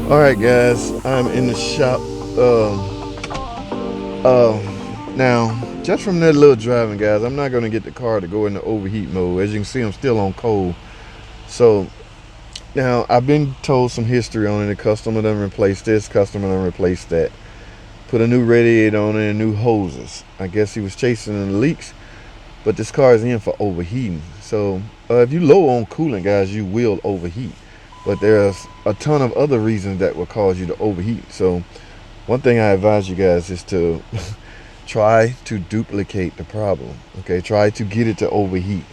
All right, guys, I'm in the shop. Now, just from that little driving, guys, I'm not gonna get the car to go into overheat mode. As you can see, I'm still on cold. So now I've been told some history on it. The customer done replaced this, customer done replaced that. Put a new radiator on it and new hoses. I guess he was chasing the leaks, but this car is in for overheating. So if you low on coolant, guys, you will overheat. But there's a ton of other reasons that will cause you to overheat. So one thing I advise you guys is to try to duplicate the problem. Okay, try to get it to overheat.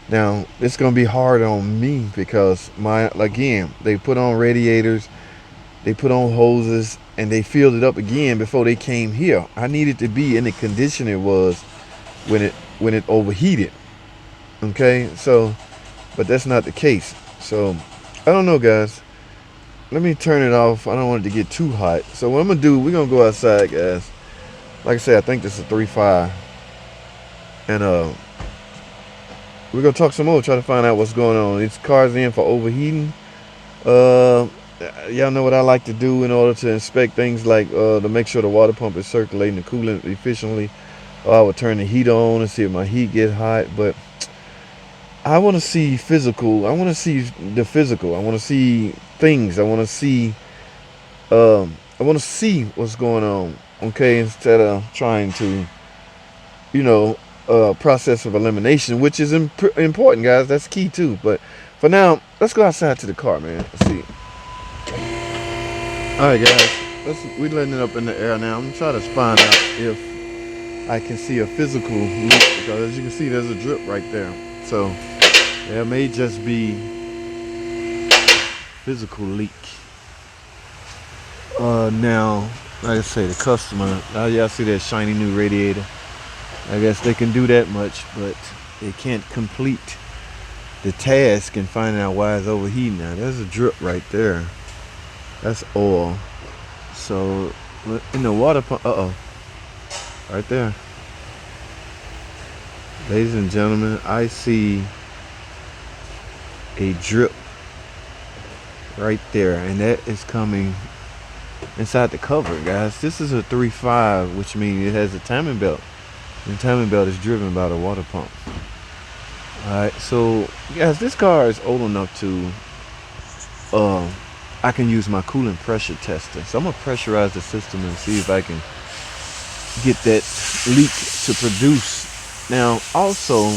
Now it's gonna be hard on me because again, they put on radiators, they put on hoses, and they filled it up again before they came here. I needed to be in the condition it was when it overheated. Okay, so but that's not the case. So I don't know, guys. Let me turn it off. I don't want it to get too hot. So what I'm gonna do, we're gonna go outside, guys. Like I said, I think this is 3.5, and we're gonna talk some more, try to find out what's going on. This car's in for overheating. Y'all know what I like to do in order to inspect things, like to make sure the water pump is circulating the coolant efficiently. I would turn the heat on and see if my heat get hot, but I want to see physical. I want to see the physical. I want to see things. I want to see. I want to see what's going on. Okay, instead of trying to, process of elimination, which is important, guys. That's key too. But for now, let's go outside to the car, man. Let's see. All right, guys. We're letting it up in the air now. I'm trying to find out if I can see a physical leak, because as you can see, there's a drip right there. So there may just be physical leak. Now, like I say, the customer, now y'all see that shiny new radiator. I guess they can do that much, but they can't complete the task and find out why it's overheating. Now there's a drip right there. That's oil. So in the water pump, right there. Ladies and gentlemen, I see a drip right there, and that is coming inside the cover, guys. This is a 3.5, which means it has a timing belt. The timing belt is driven by the water pump. Alright, so guys, this car is old enough to I can use my coolant pressure tester. So I'm gonna pressurize the system and see if I can get that leak to produce. Now also,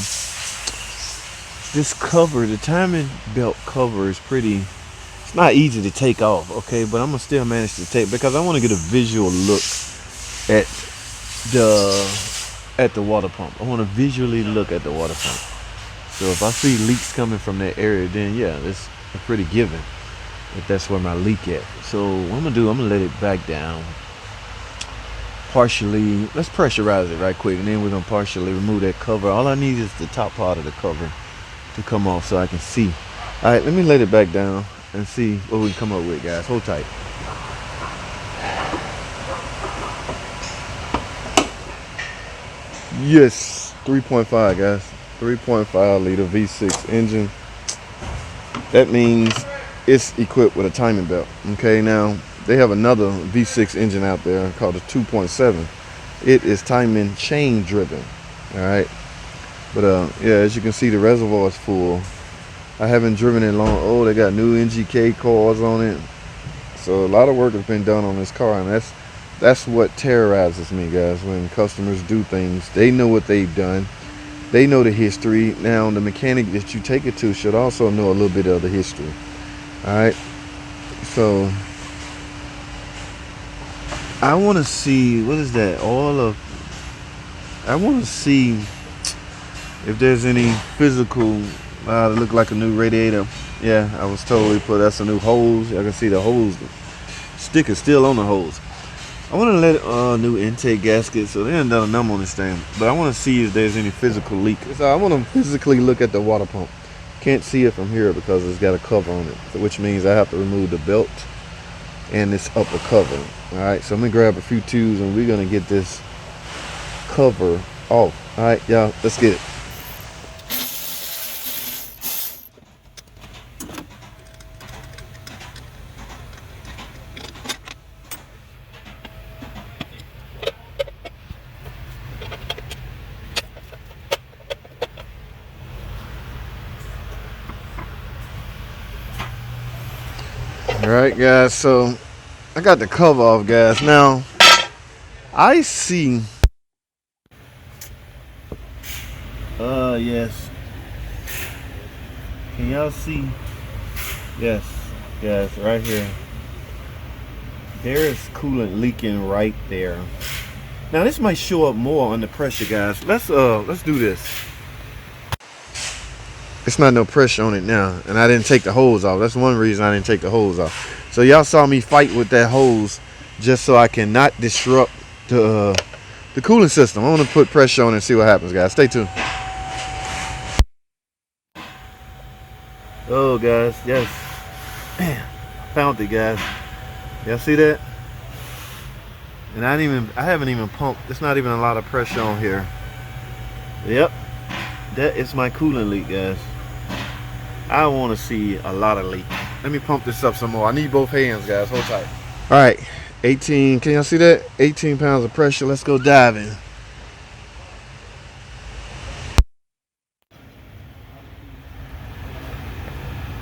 this cover, the timing belt cover, is it's not easy to take off, okay, but I'm gonna still manage to take, because I want to get a visual look at the water pump. I want to visually look at the water pump. So if I see leaks coming from that area, then yeah, it's a pretty given if that's where my leak at. So what I'm gonna do, I'm gonna let it back down partially. Let's pressurize it right quick, and then we're gonna partially remove that cover. All I need is the top part of the cover to come off so I can see. All right, let me let it back down and see what we can come up with, guys. Hold tight. Yes, 3.5, guys. 3.5 liter V6 engine. That means it's equipped with a timing belt. Okay, now they have another V6 engine out there called a 2.7. It is timing chain driven. All right, but yeah, as you can see, the reservoir is full. I haven't driven it long. Oh, they got new NGK coils on it. So a lot of work has been done on this car, and that's what terrorizes me, guys. When customers do things, they know what they've done. They know the history. Now, the mechanic that you take it to should also know a little bit of the history. All right. So I want to see, what is that? I want to see if there's any physical. It looked like a new radiator. Yeah, I was told that's a new hose. I can see the hose sticker still on the hose. I want to let new intake gasket, so they haven't done a number on this thing, but I want to see if there's any physical leak. So I want to physically look at the water pump. Can't see it from here because it's got a cover on it, which means I have to remove the belt and this upper cover. All right, so I'm gonna grab a few tubes and we're gonna get this cover off. All right, y'all, let's get it. All right, guys, so I got the cover off, guys. Now I see yes, can y'all see? Yes, guys, right here there is coolant leaking right there. Now this might show up more under pressure, guys. Let's do this. It's not no pressure on it now, and I didn't take the hose off. That's one reason I didn't take the hose off. So y'all saw me fight with that hose just so I can not disrupt the cooling system. I want to put pressure on it and see what happens, guys. Stay tuned. Oh, guys, yes, man, found it, guys. Y'all see that? And I haven't even pumped. There's not even a lot of pressure on here. Yep, that is my coolant leak, guys. I want to see a lot of leak. Let me pump this up some more. I need both hands, guys. Hold tight. All right, 18. Can y'all see that? 18 pounds of pressure. Let's go diving.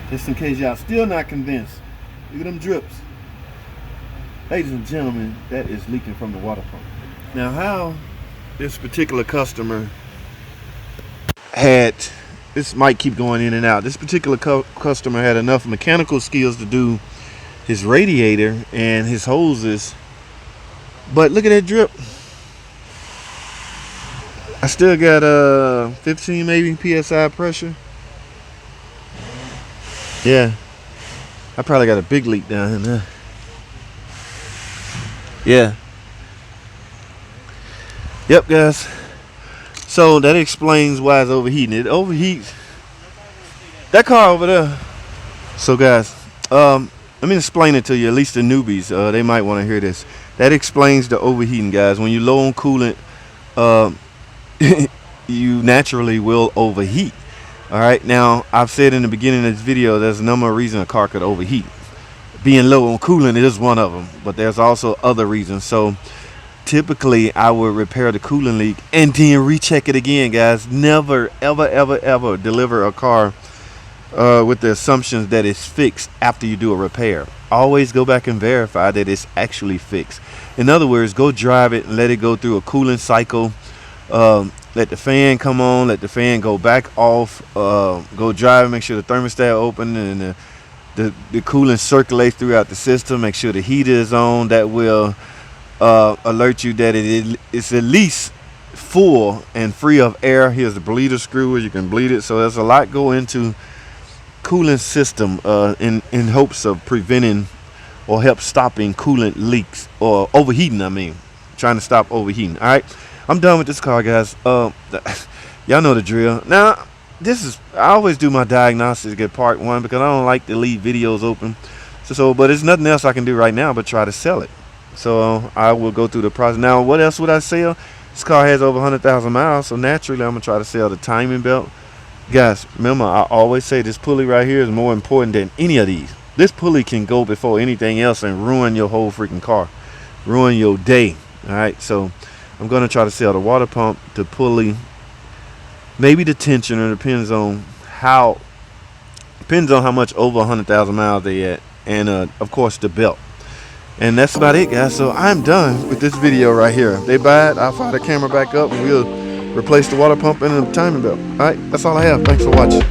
Just in case y'all still not convinced, look at them drips. Ladies and gentlemen, that is leaking from the water pump. Now, how this particular customer had, this might keep going in and out. This particular customer had enough mechanical skills to do his radiator and his hoses, but look at that drip. I still got 15 maybe PSI pressure. Yeah, I probably got a big leak down in there. Yeah. Yep, guys. So that explains why it's overheating. It overheats. That car over there. So guys, let me explain it to you, at least the newbies. They might want to hear this. That explains the overheating, guys. When you're low on coolant, you naturally will overheat. All right, now I've said in the beginning of this video, there's a number of reasons a car could overheat. Being low on coolant is one of them, but there's also other reasons. So typically I would repair the coolant leak and then recheck it again, guys. Never ever deliver a car with the assumptions that it's fixed after you do a repair. Always go back and verify that it's actually fixed. In other words, go drive it and let it go through a cooling cycle. Let the fan come on, let the fan go back off, go drive, make sure the thermostat open and the coolant circulates throughout the system. Make sure the heater is on. That will alert you that it's at least full and free of air. Here's the bleeder screw where you can bleed it. So there's a lot go into coolant system in hopes of preventing or help stopping coolant leaks or overheating. I mean, trying to stop overheating. All right, I'm done with this car, guys. Y'all know the drill. Now, I always do my diagnostics at part one because I don't like to leave videos open. So, but there's nothing else I can do right now but try to sell it. So I will go through the process. Now, what else would I sell? This car has over 100,000 miles, so naturally I'm gonna try to sell the timing belt. Guys, remember I always say this pulley right here is more important than any of these. This pulley can go before anything else and ruin your whole freaking car, ruin your day. All right, so I'm gonna try to sell the water pump, the pulley, maybe the tensioner. Depends on how much over 100,000 miles they at, and of course the belt. And that's about it, guys. So I'm done with this video right here. If they buy it, I'll fire the camera back up and we'll replace the water pump and the timing belt. All right, that's all I have. Thanks for watching.